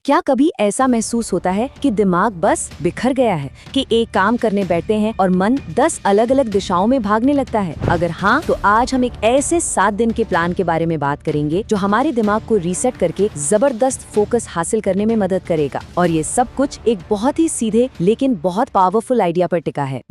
क्या कभी ऐसा महसूस होता है कि दिमाग बस बिखर गया है, कि एक काम करने बैठते हैं और मन 10 अलग अलग दिशाओं में भागने लगता है? अगर हाँ, तो आज हम एक ऐसे 7 दिन के प्लान के बारे में बात करेंगे जो हमारे दिमाग को रीसेट करके जबरदस्त फोकस हासिल करने में मदद करेगा। और ये सब कुछ एक बहुत ही सीधे लेकिन बहुत पावरफुल आइडिया पर टिका है।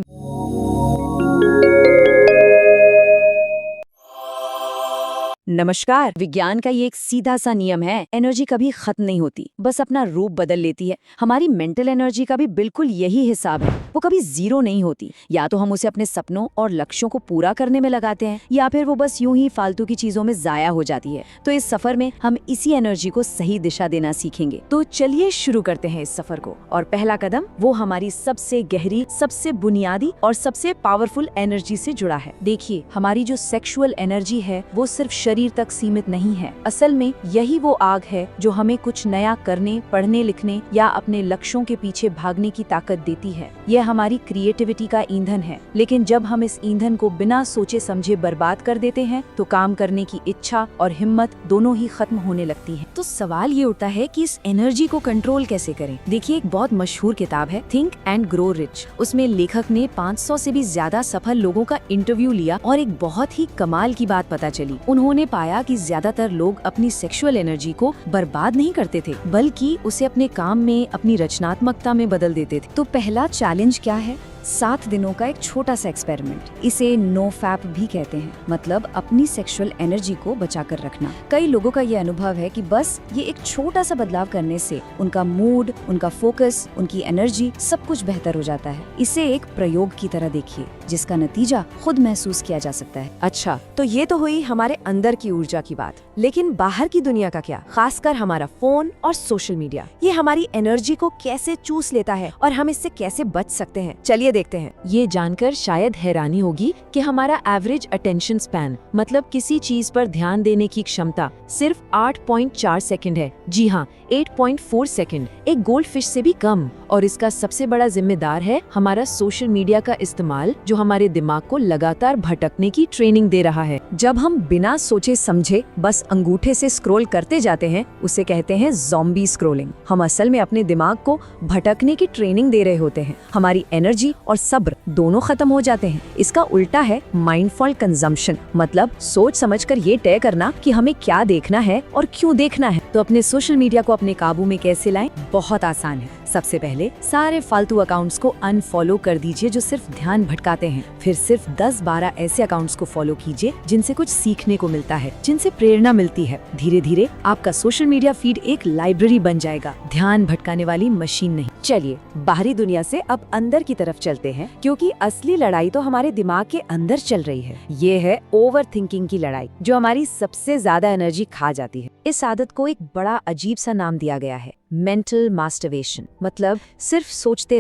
नमस्कार। विज्ञान का ये एक सीधा सा नियम है, एनर्जी कभी खत्म नहीं होती, बस अपना रूप बदल लेती है। हमारी मेंटल एनर्जी का भी बिल्कुल यही हिसाब है, वो कभी जीरो नहीं होती। या तो हम उसे अपने सपनों और लक्ष्यों को पूरा करने में लगाते हैं, या फिर वो बस यूं ही फालतू की चीजों में जाया हो जाती है। तो इस सफर में हम इसी एनर्जी को सही दिशा देना सीखेंगे। तो चलिए शुरू करते हैं इस सफर को। और पहला कदम वो हमारी सबसे गहरी, सबसे बुनियादी और सबसे पावरफुल एनर्जी से जुड़ा है। देखिए, हमारी जो सेक्सुअल एनर्जी है वो सिर्फ शरीर तक सीमित नहीं है। असल में यही वो आग है जो हमें कुछ नया करने, पढ़ने, लिखने या अपने लक्ष्यों के पीछे भागने की ताकत देती है। यह हमारी क्रिएटिविटी का ईंधन है। लेकिन जब हम इस ईंधन को बिना सोचे समझे बर्बाद कर देते हैं तो काम करने की इच्छा और हिम्मत दोनों ही खत्म होने लगती है। तो सवाल ये उठता है कि इस एनर्जी को कंट्रोल कैसे करें। देखिए, एक बहुत मशहूर किताब है थिंक एंड ग्रो रिच। उसमें लेखक ने 500 से भी ज्यादा सफल लोगों का इंटरव्यू लिया और एक बहुत ही कमाल की बात पता चली। उन्होंने पाया कि ज्यादातर लोग अपनी सेक्सुअल एनर्जी को बर्बाद नहीं करते थे, बल्कि उसे अपने काम में, अपनी रचनात्मकता में बदल देते थे। तो पहला चैलेंज क्या है? 7 दिनों का एक छोटा सा एक्सपेरिमेंट। इसे नो फैप भी कहते हैं, मतलब अपनी सेक्सुअल एनर्जी को बचा कर रखना। कई लोगों का ये अनुभव है कि बस ये एक छोटा सा बदलाव करने से उनका मूड, उनका फोकस, उनकी एनर्जी सब कुछ बेहतर हो जाता है। इसे एक प्रयोग की तरह देखिए, जिसका नतीजा खुद महसूस किया जा सकता है। अच्छा, तो ये तो हुई हमारे अंदर की ऊर्जा की बात, लेकिन बाहर की दुनिया का क्या? खासकर हमारा फोन और सोशल मीडिया, ये हमारी एनर्जी को कैसे चूस लेता है और हम इससे कैसे बच सकते हैं? चलिए देखते हैं। ये जानकर शायद हैरानी होगी कि हमारा एवरेज अटेंशन स्पैन, मतलब किसी चीज पर ध्यान देने की क्षमता, सिर्फ 8.4 सेकंड है। जी हाँ, 8.4 सेकंड, एक गोल्ड फिश से भी कम। और इसका सबसे बड़ा जिम्मेदार है हमारा सोशल मीडिया का इस्तेमाल, जो हमारे दिमाग को लगातार भटकने की ट्रेनिंग दे रहा है। जब हम बिना सोचे समझे बस अंगूठे से स्क्रॉल करते जाते हैं, उसे कहते हैं ज़ॉम्बी स्क्रॉलिंग। हम असल में अपने दिमाग को भटकने की ट्रेनिंग दे रहे होते हैं। हमारी एनर्जी और सब्र दोनों खत्म हो जाते हैं। इसका उल्टा है माइंडफुल कंजम्पशन, मतलब सोच समझकर ये तय करना कि हमें क्या देखना है और क्यों देखना है। तो अपने सोशल मीडिया को अपने काबू में कैसे लाएं? बहुत आसान है। सबसे पहले सारे फालतू अकाउंट्स को अनफॉलो कर दीजिए जो सिर्फ ध्यान भटकाते हैं। फिर सिर्फ 10-12 ऐसे अकाउंट्स को फॉलो कीजिए जिनसे कुछ सीखने को मिलता है, जिनसे प्रेरणा मिलती है। धीरे धीरे आपका सोशल मीडिया फीड एक लाइब्रेरी बन जाएगा, ध्यान भटकाने वाली मशीन नहीं। चलिए बाहरी दुनिया से अब अंदर की तरफ चलते हैं, क्योंकि असली लड़ाई तो हमारे दिमाग के अंदर चल रही है। ये है ओवर थिंकिंग की लड़ाई, जो हमारी सबसे ज्यादा एनर्जी खा जाती है। इस आदत को एक बड़ा अजीब सा नाम दिया गया है, मेंटल मास्टरबेशन, मतलब सिर्फ सोचते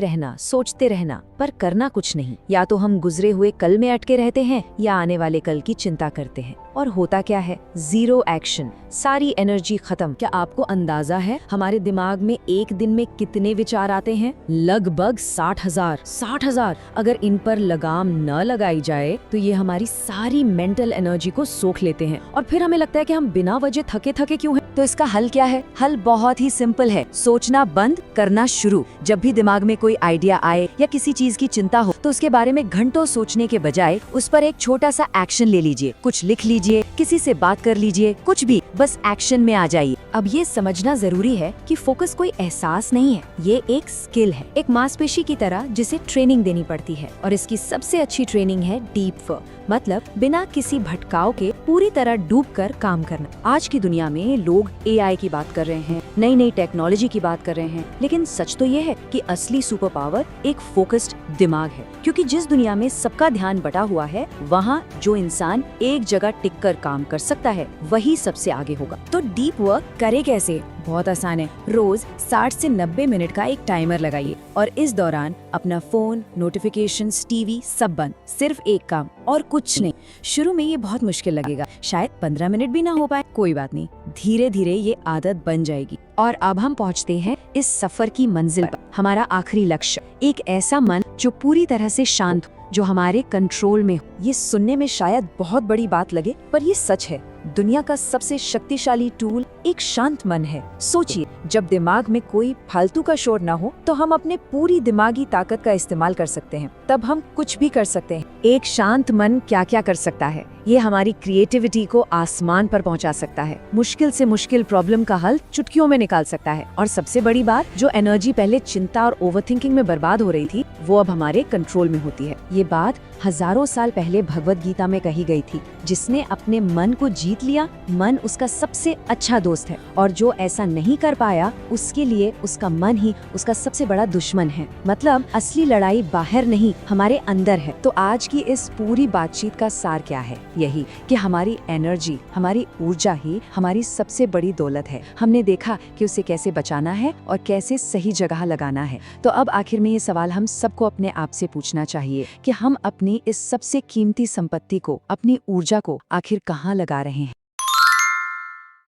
रहना पर करना कुछ नहीं। या तो हम गुजरे हुए कल में अटके रहते हैं या आने वाले कल की चिंता करते हैं। और होता क्या है? जीरो एक्शन, सारी एनर्जी खत्म। क्या आपको अंदाजा है हमारे दिमाग में एक दिन में कितने विचार आते हैं? लगभग 60,000। अगर इन पर लगाम न लगाई जाए तो ये हमारी सारी मेंटल एनर्जी को सोख लेते हैं और फिर हमें लगता है कि हम बिना वजह थके क्यों हैं। तो इसका हल क्या है? हल बहुत ही सिंपल है, सोचना बंद, करना शुरू। जब भी दिमाग में कोई आइडिया आए या किसी चीज की चिंता हो, तो उसके बारे में घंटों सोचने के बजाय उस पर एक छोटा सा एक्शन ले लीजिए। कुछ लिख लीजिए, किसी से बात कर लीजिए, कुछ भी, बस एक्शन में आ जाइए। अब ये समझना जरूरी है कि फोकस कोई एहसास नहीं है, ये एक स्किल है, एक मांसपेशी की तरह जिसे ट्रेनिंग देनी पड़ती है। और इसकी सबसे अच्छी ट्रेनिंग है डीप वर्क, मतलब बिना किसी भटकाव के पूरी तरह डूबकर काम करना। आज की दुनिया में लोग एआई की बात कर रहे हैं, नई टेक्नोलॉजी की बात कर रहे हैं, लेकिन सच तो ये है कि असली सुपर पावर एक फोकस्ड दिमाग है। क्योंकि जिस दुनिया में सबका ध्यान बटा हुआ है, वहाँ जो इंसान एक जगह टिक कर काम कर सकता है, वही सबसे आगे होगा। तो डीप वर्क करे कैसे? बहुत आसान है। रोज 60 से 90 मिनट का एक टाइमर लगाइए और इस दौरान अपना फोन, नोटिफिकेशंस, टीवी सब बंद, सिर्फ एक काम और कुछ नहीं। शुरू में ये बहुत मुश्किल लगेगा, शायद 15 मिनट भी ना हो पाए, कोई बात नहीं, धीरे धीरे ये आदत बन जाएगी। और अब हम पहुंचते हैं इस सफर की मंजिल पर, हमारा आखिरी लक्ष्य, एक ऐसा मन जो पूरी तरह से शांत हो, जो हमारे कंट्रोल में हो। ये सुनने में शायद बहुत बड़ी बात लगे, पर ये सच है। दुनिया का सबसे शक्तिशाली टूल एक शांत मन है। सोचिए, जब दिमाग में कोई फालतू का शोर ना हो तो हम अपने पूरी दिमागी ताकत का इस्तेमाल कर सकते हैं। तब हम कुछ भी कर सकते हैं। एक शांत मन क्या क्या कर सकता है? ये हमारी क्रिएटिविटी को आसमान पर पहुंचा सकता है, मुश्किल से मुश्किल प्रॉब्लम का हल चुटकियों में निकाल सकता है, और सबसे बड़ी बात, जो एनर्जी पहले चिंता और ओवरथिंकिंग में बर्बाद हो रही थी, वो अब हमारे कंट्रोल में होती है। ये बात हजारों साल पहले भगवत गीता में कही गई थी, जिसने अपने मन को जीत लिया, मन उसका सबसे अच्छा दोस्त है, और जो ऐसा नहीं कर पाया, उसके लिए उसका मन ही उसका सबसे बड़ा दुश्मन है। मतलब असली लड़ाई बाहर नहीं, हमारे अंदर है। तो आज की इस पूरी बातचीत का सार क्या है? यही कि हमारी एनर्जी, हमारी ऊर्जा ही हमारी सबसे बड़ी दौलत है। हमने देखा कि उसे कैसे बचाना है और कैसे सही जगह लगाना है। तो अब आखिर में ये सवाल हम सबको अपने आप से पूछना चाहिए कि हम अपनी इस सबसे कीमती संपत्ति को, अपनी ऊर्जा को आखिर कहाँ लगा रहे हैं?